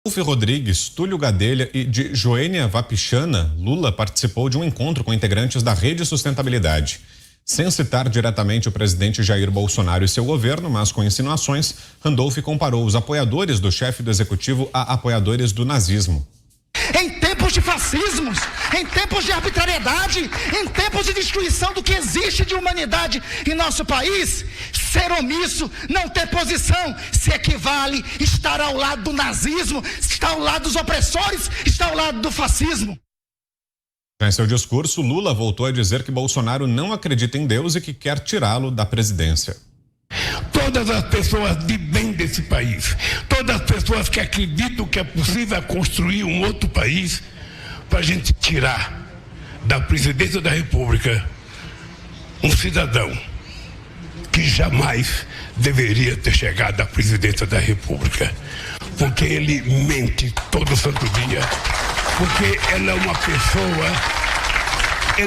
Randolfo Rodrigues, Túlio Gadelha e de Joênia Wapichana, Lula participou de um encontro com integrantes da Rede Sustentabilidade. Sem citar diretamente o presidente Jair Bolsonaro e seu governo, mas com insinuações, Randolph comparou os apoiadores do chefe do executivo a apoiadores do nazismo. Em tempos de fascismos, em tempos de arbitrariedade, em tempos de destruição do que existe de humanidade em nosso país, ser omisso, não ter posição, se equivale a estar ao lado do nazismo, estar ao lado dos opressores, estar ao lado do fascismo. Em seu discurso, Lula voltou a dizer que Bolsonaro não acredita em Deus e que quer tirá-lo da presidência. Todas as pessoas de bem desse país, todas as pessoas que acreditam que é possível construir um outro país, para a gente tirar da presidência da República um cidadão que jamais deveria ter chegado à presidência da República, porque ele mente todo santo dia, porque ele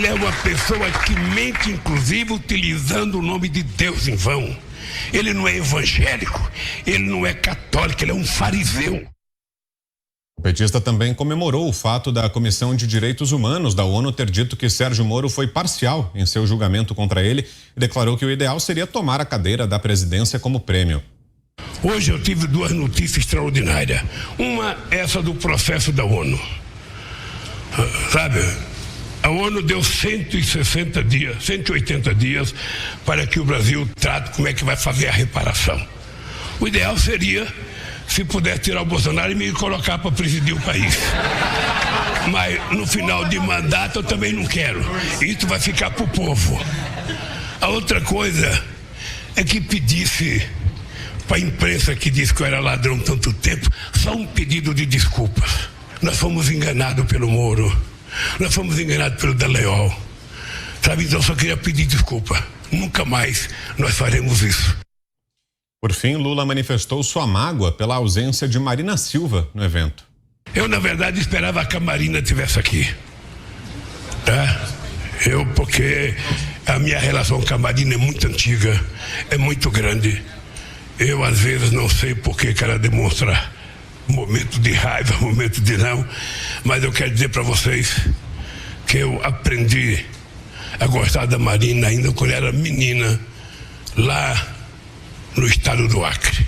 é uma pessoa que mente, inclusive utilizando o nome de Deus em vão. Ele não é evangélico, ele não é católico, ele é um fariseu. O petista também comemorou o fato da Comissão de Direitos Humanos da ONU ter dito que Sérgio Moro foi parcial em seu julgamento contra ele e declarou que o ideal seria tomar a cadeira da presidência como prêmio. Hoje eu tive duas notícias extraordinárias. Uma, essa do processo da ONU. Sabe? A ONU deu 160 dias, 180 dias para que o Brasil trate como é que vai fazer a reparação. O ideal seria, se puder tirar o Bolsonaro e me colocar para presidir o país. Mas no final de mandato eu também não quero. Isso vai ficar para o povo. A outra coisa é que pedisse para a imprensa que disse que eu era ladrão tanto tempo, só um pedido de desculpas. Nós fomos enganados pelo Moro. Nós fomos enganados pelo Dallagnol. Sabe, então eu só queria pedir desculpa. Nunca mais nós faremos isso. Por fim, Lula manifestou sua mágoa pela ausência de Marina Silva no evento. Eu, na verdade, esperava que a Marina estivesse aqui. Tá? Porque a minha relação com a Marina é muito antiga, é muito grande. Eu, às vezes, não sei por que ela demonstra momento de raiva, momento de não, mas eu quero dizer para vocês que eu aprendi a gostar da Marina ainda quando era menina, lá no estado do Acre.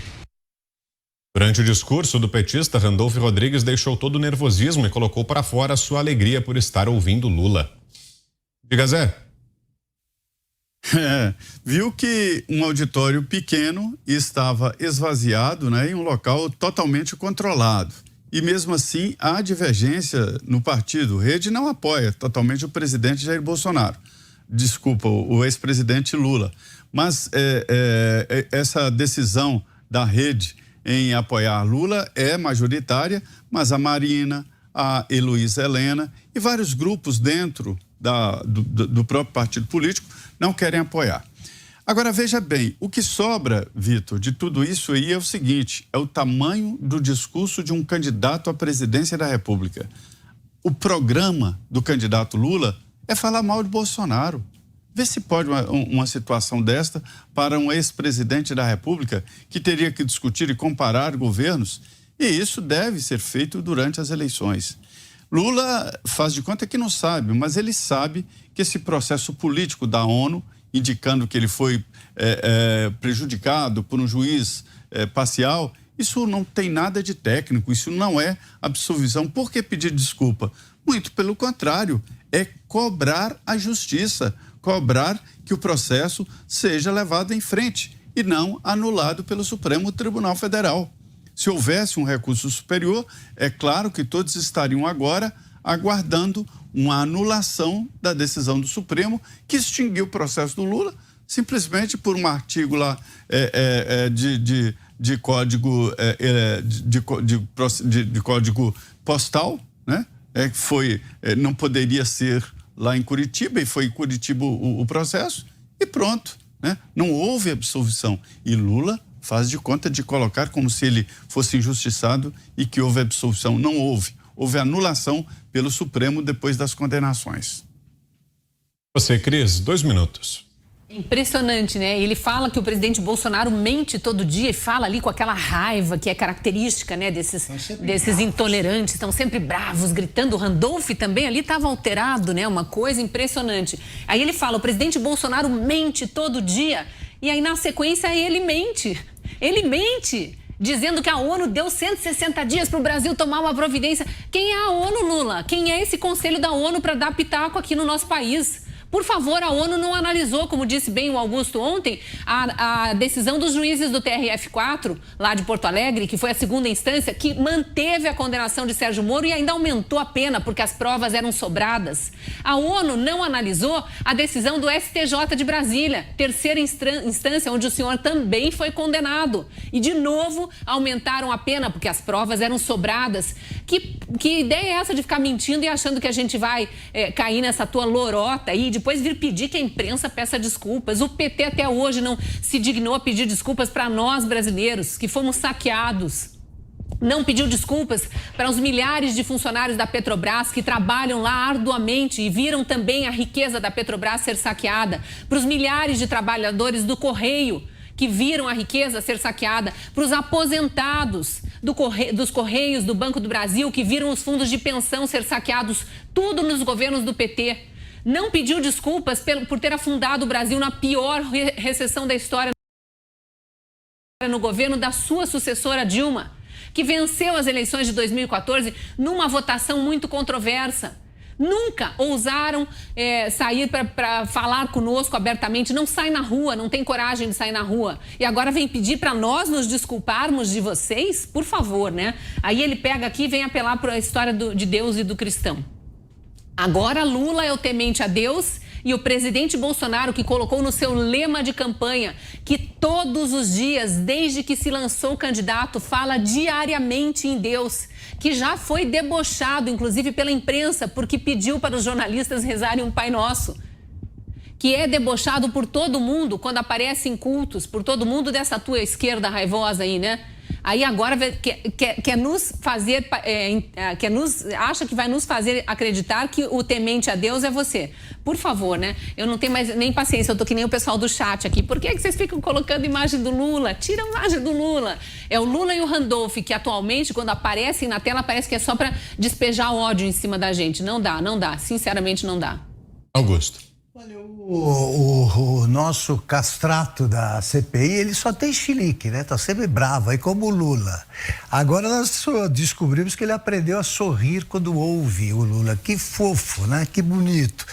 Durante o discurso do petista, Randolfo Rodrigues deixou todo o nervosismo e colocou para fora sua alegria por estar ouvindo Lula. Diga, Zé. Viu que um auditório pequeno estava esvaziado, né, em um local totalmente controlado. E mesmo assim, há divergência no partido. Rede não apoia totalmente o presidente Jair Bolsonaro. Desculpa, o ex-presidente Lula. Mas essa decisão da Rede em apoiar Lula é majoritária, mas a Marina, a Heloísa Helena e vários grupos dentro do próprio partido político não querem apoiar. Agora, veja bem, o que sobra, Vitor, de tudo isso aí é o seguinte, é o tamanho do discurso de um candidato à presidência da República. O programa do candidato Lula é falar mal de Bolsonaro. Vê se pode uma situação desta para um ex-presidente da República que teria que discutir e comparar governos, e isso deve ser feito durante as eleições. Lula faz de conta que não sabe, mas ele sabe que esse processo político da ONU, indicando que ele foi prejudicado por um juiz parcial, isso não tem nada de técnico, isso não é absolvição. Por que pedir desculpa? Muito pelo contrário, é cobrar a justiça, cobrar que o processo seja levado em frente e não anulado pelo Supremo Tribunal Federal. Se houvesse um recurso superior, é claro que todos estariam agora aguardando uma anulação da decisão do Supremo que extinguiu o processo do Lula simplesmente por um artigo lá de código de código postal, né? Não poderia ser lá em Curitiba e foi em Curitiba o processo e pronto, né? Não houve absolvição e Lula faz de conta de colocar como se ele fosse injustiçado e que houve absolvição. Não houve. Houve anulação pelo Supremo depois das condenações. Você, Cris, 2 minutos. Impressionante, né? Ele fala que o presidente Bolsonaro mente todo dia e fala ali com aquela raiva que é característica, né, desses intolerantes, estão sempre bravos, gritando. O Randolph também ali estava alterado, né? Uma coisa impressionante. Aí ele fala, o presidente Bolsonaro mente todo dia e aí na sequência ele mente. Ele mente, dizendo que a ONU deu 160 dias para o Brasil tomar uma providência. Quem é a ONU, Lula? Quem é esse conselho da ONU para dar pitaco aqui no nosso país? Por favor, a ONU não analisou, como disse bem o Augusto ontem, a decisão dos juízes do TRF4, lá de Porto Alegre, que foi a segunda instância, que manteve a condenação de Sérgio Moro e ainda aumentou a pena, porque as provas eram sobradas. A ONU não analisou a decisão do STJ de Brasília, terceira instância, onde o senhor também foi condenado. E, de novo, aumentaram a pena, porque as provas eram sobradas. Que ideia é essa de ficar mentindo e achando que a gente vai cair nessa tua lorota aí, depois vir pedir que a imprensa peça desculpas? O PT até hoje não se dignou a pedir desculpas para nós brasileiros que fomos saqueados. Não pediu desculpas para os milhares de funcionários da Petrobras que trabalham lá arduamente e viram também a riqueza da Petrobras ser saqueada. Para os milhares de trabalhadores do Correio que viram a riqueza ser saqueada, para os aposentados dos Correios, do Banco do Brasil, que viram os fundos de pensão ser saqueados, tudo nos governos do PT. Não pediu desculpas por ter afundado o Brasil na pior recessão da história no governo da sua sucessora Dilma, que venceu as eleições de 2014 numa votação muito controversa. Nunca ousaram sair para falar conosco abertamente, não sai na rua, não tem coragem de sair na rua. E agora vem pedir para nós nos desculparmos de vocês? Por favor, né? Aí ele pega aqui e vem apelar para a história de Deus e do cristão. Agora Lula é o temente a Deus e o presidente Bolsonaro, que colocou no seu lema de campanha que todos os dias, desde que se lançou candidato, fala diariamente em Deus, que já foi debochado, inclusive pela imprensa, porque pediu para os jornalistas rezarem um Pai Nosso, que é debochado por todo mundo quando aparece em cultos, por todo mundo dessa tua esquerda raivosa aí, né? Aí agora quer nos fazer, acha que vai nos fazer acreditar que o temente a Deus é você. Por favor, né? Eu não tenho mais nem paciência, eu tô que nem o pessoal do chat aqui. Por que vocês ficam colocando imagem do Lula? Tira a imagem do Lula. É o Lula e o Randolph, que atualmente, quando aparecem na tela, parece que é só para despejar ódio em cima da gente. Não dá. Sinceramente, não dá. Augusto. Olha, o nosso castrato da CPI, ele só tem chilique, né? Tá sempre bravo, aí como o Lula. Agora nós descobrimos que ele aprendeu a sorrir quando ouve o Lula. Que fofo, né? Que bonito.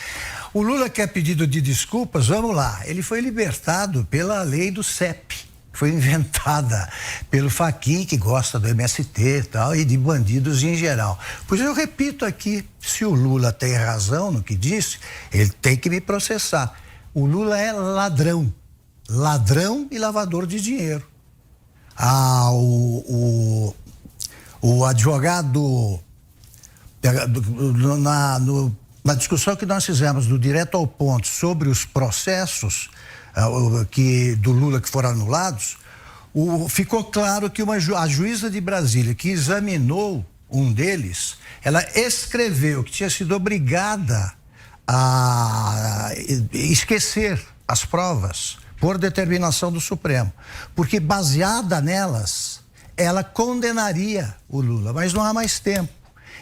O Lula quer pedido de desculpas, vamos lá. Ele foi libertado pela lei do CEP. Foi inventada pelo Fachin, que gosta do MST e tal, e de bandidos em geral. Pois eu repito aqui, se o Lula tem razão no que disse, ele tem que me processar. O Lula é ladrão e lavador de dinheiro. O advogado, na discussão que nós fizemos do Direto ao Ponto sobre os processos do Lula que foram anulados, ficou claro que a juíza de Brasília que examinou um deles, ela escreveu que tinha sido obrigada a esquecer as provas por determinação do Supremo, porque baseada nelas, ela condenaria o Lula, mas não há mais tempo.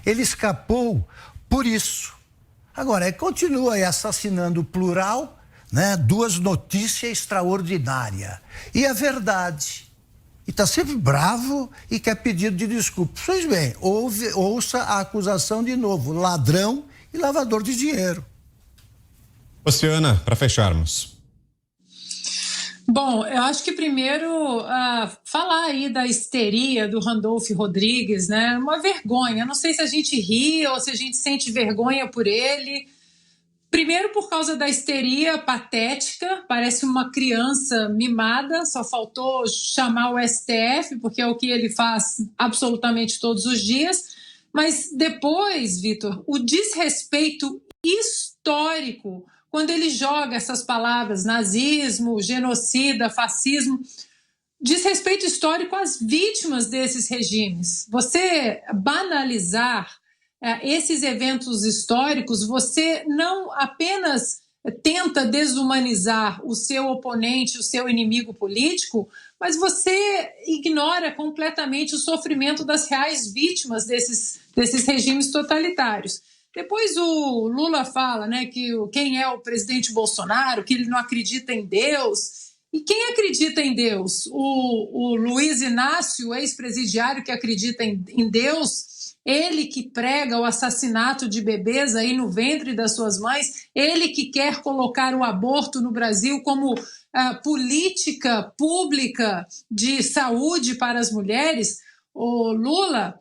Ele escapou por isso. Agora, continua aí assassinando o plural, né? Duas notícias extraordinárias. E a verdade. E está sempre bravo e quer pedido de desculpa. Pois bem, ouça a acusação de novo. Ladrão e lavador de dinheiro. Oceana, para fecharmos. Bom, eu acho que primeiro falar aí da histeria do Randolph Rodrigues, né? Uma vergonha. Não sei se a gente ri ou se a gente sente vergonha por ele. Primeiro por causa da histeria patética, parece uma criança mimada, só faltou chamar o STF, porque é o que ele faz absolutamente todos os dias. Mas depois, Vitor, o desrespeito histórico, quando ele joga essas palavras, nazismo, genocida, fascismo, desrespeito histórico às vítimas desses regimes. Você banalizar esses eventos históricos, você não apenas tenta desumanizar o seu oponente, o seu inimigo político, mas você ignora completamente o sofrimento das reais vítimas desses regimes totalitários. Depois o Lula fala, né, que quem é o presidente Bolsonaro, que ele não acredita em Deus. E quem acredita em Deus? O Luiz Inácio, ex-presidiário que acredita em Deus, ele que prega o assassinato de bebês aí no ventre das suas mães, ele que quer colocar o aborto no Brasil como política pública de saúde para as mulheres. O Lula,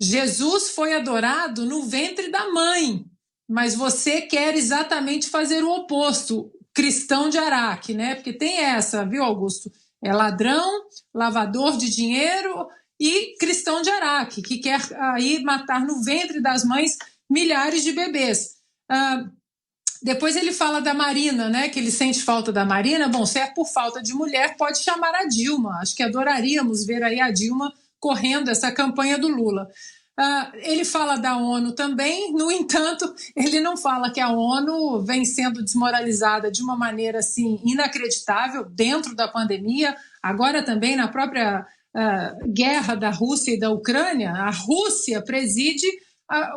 Jesus foi adorado no ventre da mãe, mas você quer exatamente fazer o oposto, cristão de Araque, né? Porque tem essa, viu, Augusto? É ladrão, lavador de dinheiro e cristão de Araque, que quer aí matar no ventre das mães milhares de bebês. Depois ele fala da Marina, né? Que ele sente falta da Marina. Bom, se é por falta de mulher, pode chamar a Dilma. Acho que adoraríamos ver aí a Dilma correndo essa campanha do Lula. Ele fala da ONU também, no entanto, ele não fala que a ONU vem sendo desmoralizada de uma maneira assim inacreditável dentro da pandemia, agora também na própria guerra da Rússia e da Ucrânia. A Rússia preside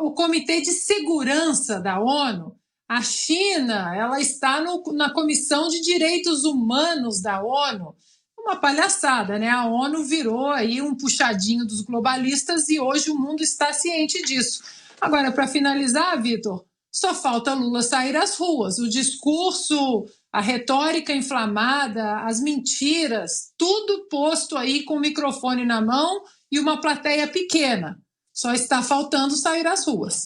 o Comitê de Segurança da ONU. A China, ela está na Comissão de Direitos Humanos da ONU. Uma palhaçada, né? A ONU virou aí um puxadinho dos globalistas e hoje o mundo está ciente disso. Agora, para finalizar, Vitor, só falta Lula sair às ruas. O discurso, a retórica inflamada, as mentiras, tudo posto aí com o microfone na mão e uma plateia pequena. Só está faltando sair às ruas.